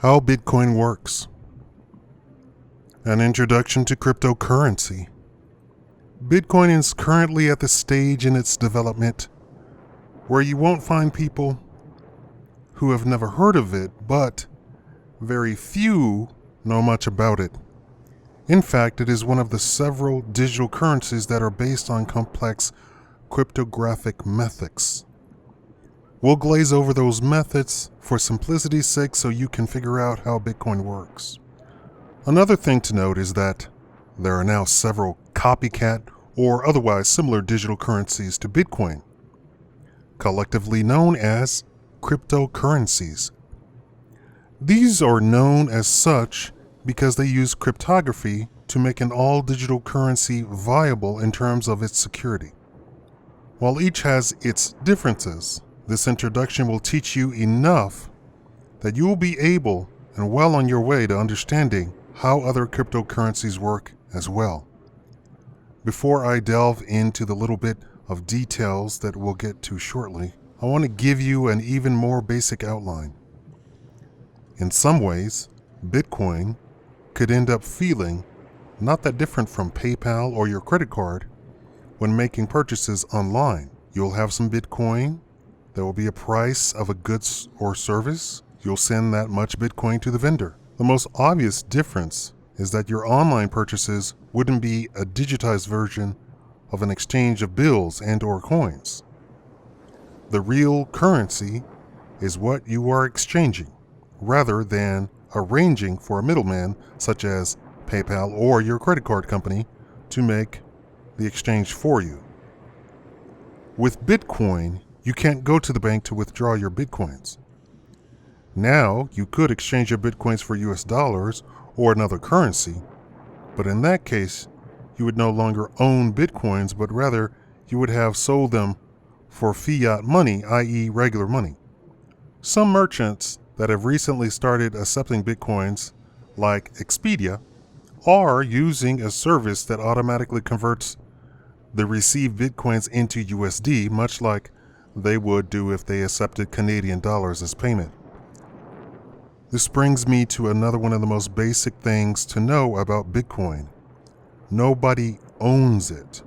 How Bitcoin works. An introduction to cryptocurrency. Bitcoin is currently at the stage in its development where you won't find people who have never heard of it, but very few know much about it. In fact, it is one of the several digital currencies that are based on complex cryptographic methods. We'll glaze over those methods for simplicity's sake so you can figure out how Bitcoin works. Another thing to note is that there are now several copycat or otherwise similar digital currencies to Bitcoin, collectively known as cryptocurrencies. These are known as such because they use cryptography to make an all-digital currency viable in terms of its security. While each has its differences, this introduction will teach you enough that you will be able and well on your way to understanding how other cryptocurrencies work as well. Before I delve into the little bit of details that we'll get to shortly, I want to give you an even more basic outline. In some ways, Bitcoin could end up feeling not that different from PayPal or your credit card when making purchases online. You'll have some Bitcoin. There will be a price of a goods or service. You'll send that much Bitcoin to the vendor. The most obvious difference is that your online purchases wouldn't be a digitized version of an exchange of bills and/or coins. The real currency is what you are exchanging, rather than arranging for a middleman such as PayPal or your credit card company to make the exchange for you. With Bitcoin, you can't go to the bank to withdraw your Bitcoins. Now, you could exchange your Bitcoins for US dollars or another currency, but in that case, you would no longer own Bitcoins, but rather you would have sold them for fiat money, i.e. regular money. Some merchants that have recently started accepting Bitcoins, like Expedia, are using a service that automatically converts the received Bitcoins into USD, much like they would do if they accepted Canadian dollars as payment. This brings me to another one of the most basic things to know about Bitcoin. Nobody owns it.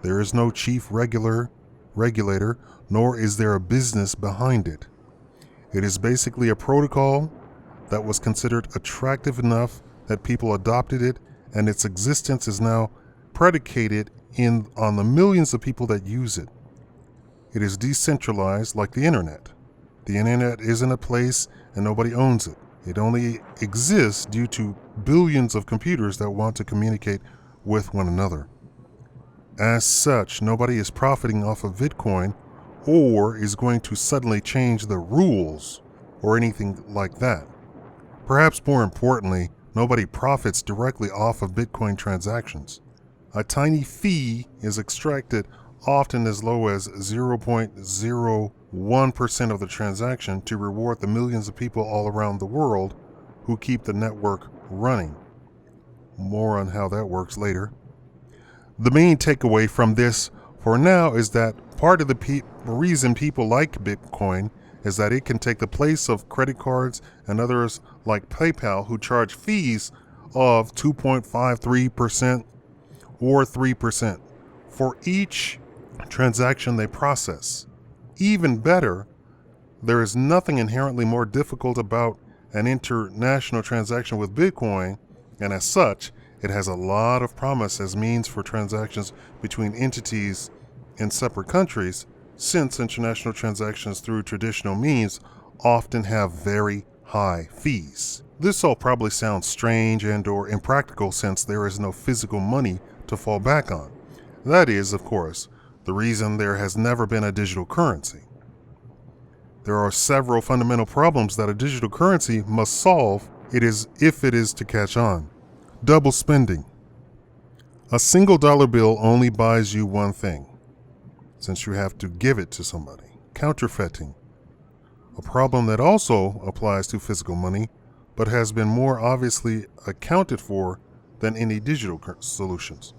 There is no chief regulator, nor is there a business behind it. It is basically a protocol that was considered attractive enough that people adopted it, and its existence is now predicated on the millions of people that use it. It is decentralized like the internet. The internet isn't a place and nobody owns it. It only exists due to billions of computers that want to communicate with one another. As such, nobody is profiting off of Bitcoin or is going to suddenly change the rules or anything like that. Perhaps more importantly, nobody profits directly off of Bitcoin transactions. A tiny fee is extracted, often as low as 0.01% of the transaction, to reward the millions of people all around the world who keep the network running. More on how that works later. The main takeaway from this for now is that part of the reason people like Bitcoin is that it can take the place of credit cards and others like PayPal, who charge fees of 2.53% or 3% for each transaction they process. Even better, there is nothing inherently more difficult about an international transaction with Bitcoin, and as such, it has a lot of promise as means for transactions between entities in separate countries, since international transactions through traditional means often have very high fees. This all probably sounds strange and/or impractical since there is no physical money to fall back on. That is, of course, the reason there has never been a digital currency. There are several fundamental problems that a digital currency must solve if it is to catch on. Double spending. A single dollar bill only buys you one thing, since you have to give it to somebody. Counterfeiting. A problem that also applies to physical money, but has been more obviously accounted for than any digital solutions.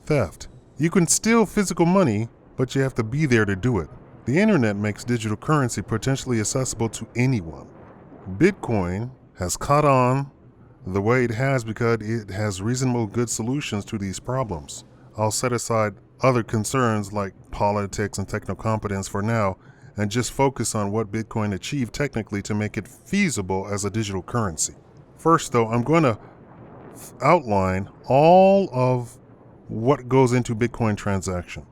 Theft. You can steal physical money, but you have to be there to do it. The internet makes digital currency potentially accessible to anyone. Bitcoin has caught on the way it has because it has reasonable good solutions to these problems. I'll set aside other concerns like politics and techno competence for now and just focus on what Bitcoin achieved technically to make it feasible as a digital currency. First, though, I'm going to outline all of what goes into Bitcoin transaction.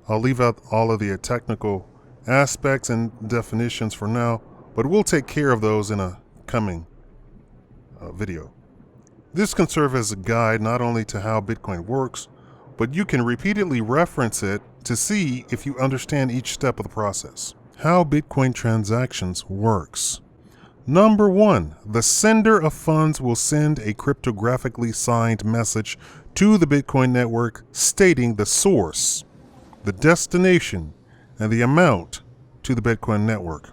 I'll leave out all of the technical aspects and definitions for now, but we'll take care of those in a coming video. This can serve as a guide not only to how Bitcoin works, but you can repeatedly reference it to see if you understand each step of the process. How Bitcoin transactions works. Number 1, the sender of funds will send a cryptographically signed message to the Bitcoin network stating the source, the destination, and the amount to the Bitcoin network.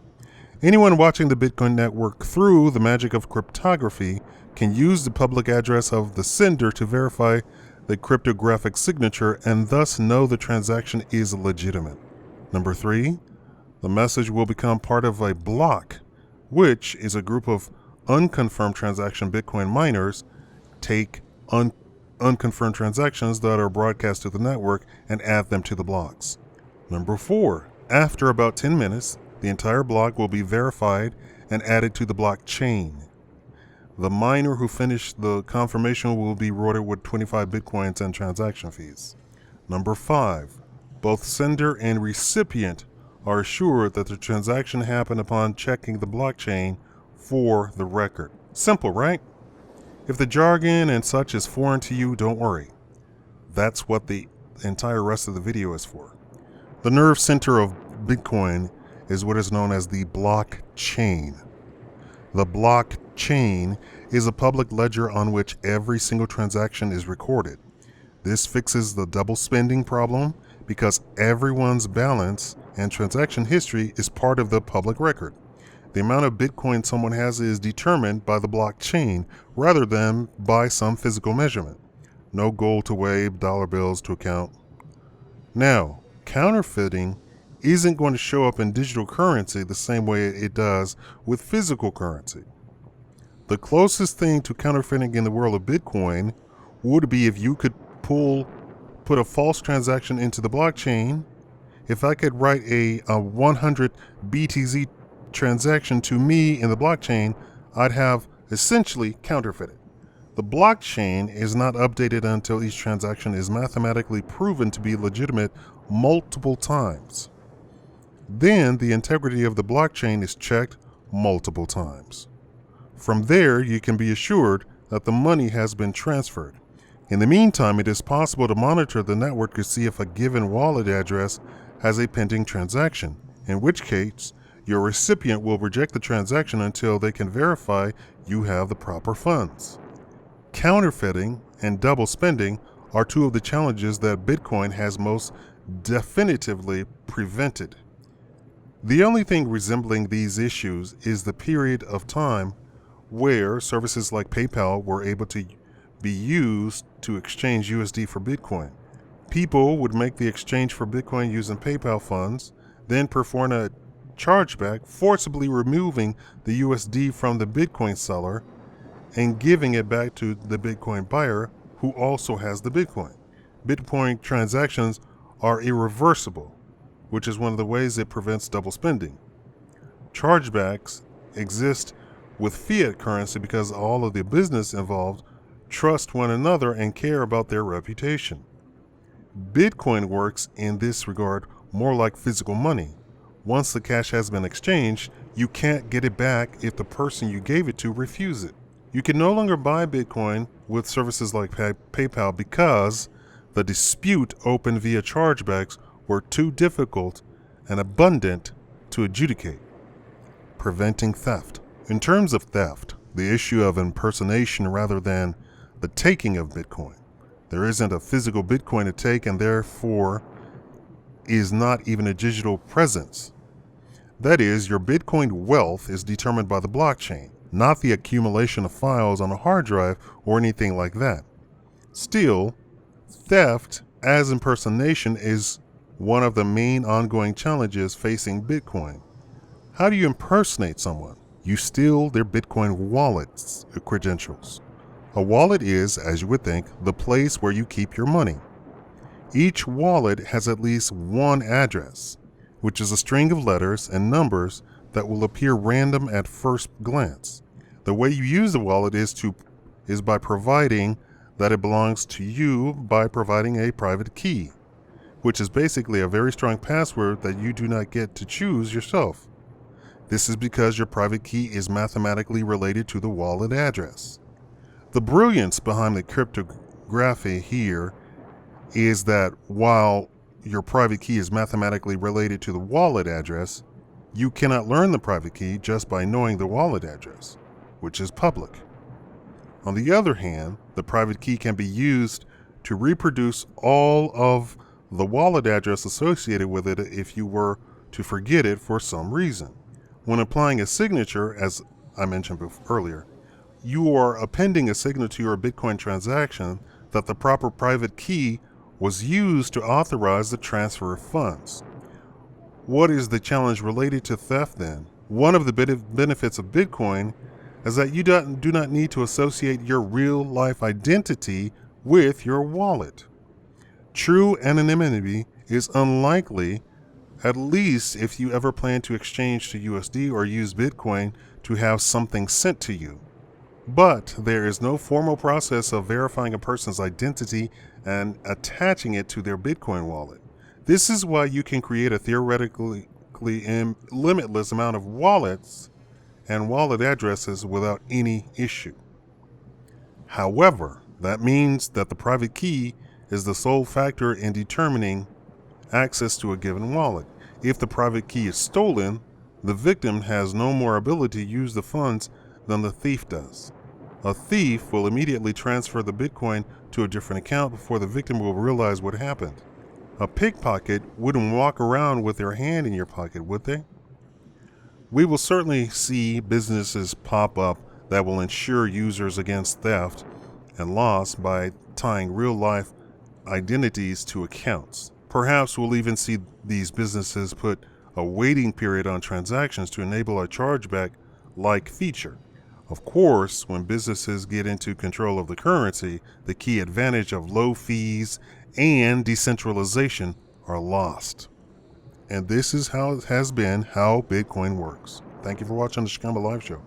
Anyone watching the Bitcoin network through the magic of cryptography can use the public address of the sender to verify the cryptographic signature and thus know the transaction is legitimate. Number 3, the message will become part of a block, which is a group of unconfirmed transaction Bitcoin miners take unconfirmed transactions that are broadcast to the network and add them to the blocks. Number 4, after about 10 minutes, the entire block will be verified and added to the blockchain. The miner who finished the confirmation will be rewarded with 25 Bitcoins and transaction fees. Number 5, both sender and recipient are assured that the transaction happened upon checking the blockchain for the record. Simple, right? If the jargon and such is foreign to you, don't worry. That's what the entire rest of the video is for. The nerve center of Bitcoin is what is known as the blockchain. The blockchain is a public ledger on which every single transaction is recorded. This fixes the double spending problem because everyone's balance and transaction history is part of the public record. The amount of Bitcoin someone has is determined by the blockchain rather than by some physical measurement. No gold to weigh, dollar bills to account. Now, counterfeiting isn't going to show up in digital currency the same way it does with physical currency. The closest thing to counterfeiting in the world of Bitcoin would be if you could put a false transaction into the blockchain. If I could write a 100 BTC transaction to me in the blockchain, I'd have essentially counterfeited. The blockchain is not updated until each transaction is mathematically proven to be legitimate multiple times. Then the integrity of the blockchain is checked multiple times. From there, you can be assured that the money has been transferred. In the meantime, it is possible to monitor the network to see if a given wallet address has a pending transaction, in which case your recipient will reject the transaction until they can verify you have the proper funds. Counterfeiting and double spending are two of the challenges that Bitcoin has most definitively prevented. The only thing resembling these issues is the period of time where services like PayPal were able to be used to exchange USD for Bitcoin. People would make the exchange for Bitcoin using PayPal funds, then perform a chargeback, forcibly removing the USD from the Bitcoin seller and giving it back to the Bitcoin buyer who also has the Bitcoin. Bitcoin transactions are irreversible, which is one of the ways it prevents double spending. Chargebacks exist with fiat currency because all of the business involved trust one another and care about their reputation. Bitcoin works in this regard more like physical money. Once the cash has been exchanged, you can't get it back if the person you gave it to refuses it. You can no longer buy Bitcoin with services like PayPal because the dispute opened via chargebacks were too difficult and abundant to adjudicate. Preventing theft. In terms of theft, the issue of impersonation rather than the taking of Bitcoin. There isn't a physical Bitcoin to take and therefore is not even a digital presence. That is, your Bitcoin wealth is determined by the blockchain, not the accumulation of files on a hard drive or anything like that. Still, theft as impersonation is one of the main ongoing challenges facing Bitcoin. How do you impersonate someone? you steal their Bitcoin wallet's credentials. A wallet is, as you would think, the place where you keep your money. Each wallet has at least one address, which is a string of letters and numbers that will appear random at first glance. The way you use the wallet is by providing that it belongs to you by providing a private key, which is basically a very strong password that you do not get to choose yourself. This is because your private key is mathematically related to the wallet address. The brilliance behind the cryptography here is that while your private key is mathematically related to the wallet address, you cannot learn the private key just by knowing the wallet address, which is public. On the other hand, the private key can be used to reproduce all of the wallet address associated with it if you were to forget it for some reason. When applying a signature, as I mentioned earlier, you are appending a signal to your Bitcoin transaction that the proper private key was used to authorize the transfer of funds. What is the challenge related to theft then? One of the benefits of Bitcoin is that you do not need to associate your real-life identity with your wallet. True anonymity is unlikely, at least if you ever plan to exchange to USD or use Bitcoin to have something sent to you. But there is no formal process of verifying a person's identity and attaching it to their Bitcoin wallet. This is why you can create a theoretically limitless amount of wallets and wallet addresses without any issue. However, that means that the private key is the sole factor in determining access to a given wallet. If the private key is stolen, the victim has no more ability to use the funds than the thief does. A thief will immediately transfer the Bitcoin to a different account before the victim will realize what happened. A pickpocket wouldn't walk around with their hand in your pocket, would they? We will certainly see businesses pop up that will insure users against theft and loss by tying real-life identities to accounts. Perhaps we'll even see these businesses put a waiting period on transactions to enable a chargeback-like feature. Of course, when businesses get into control of the currency, the key advantage of low fees and decentralization are lost. And this is how Bitcoin works. Thank you for watching the Shikamba Live Show.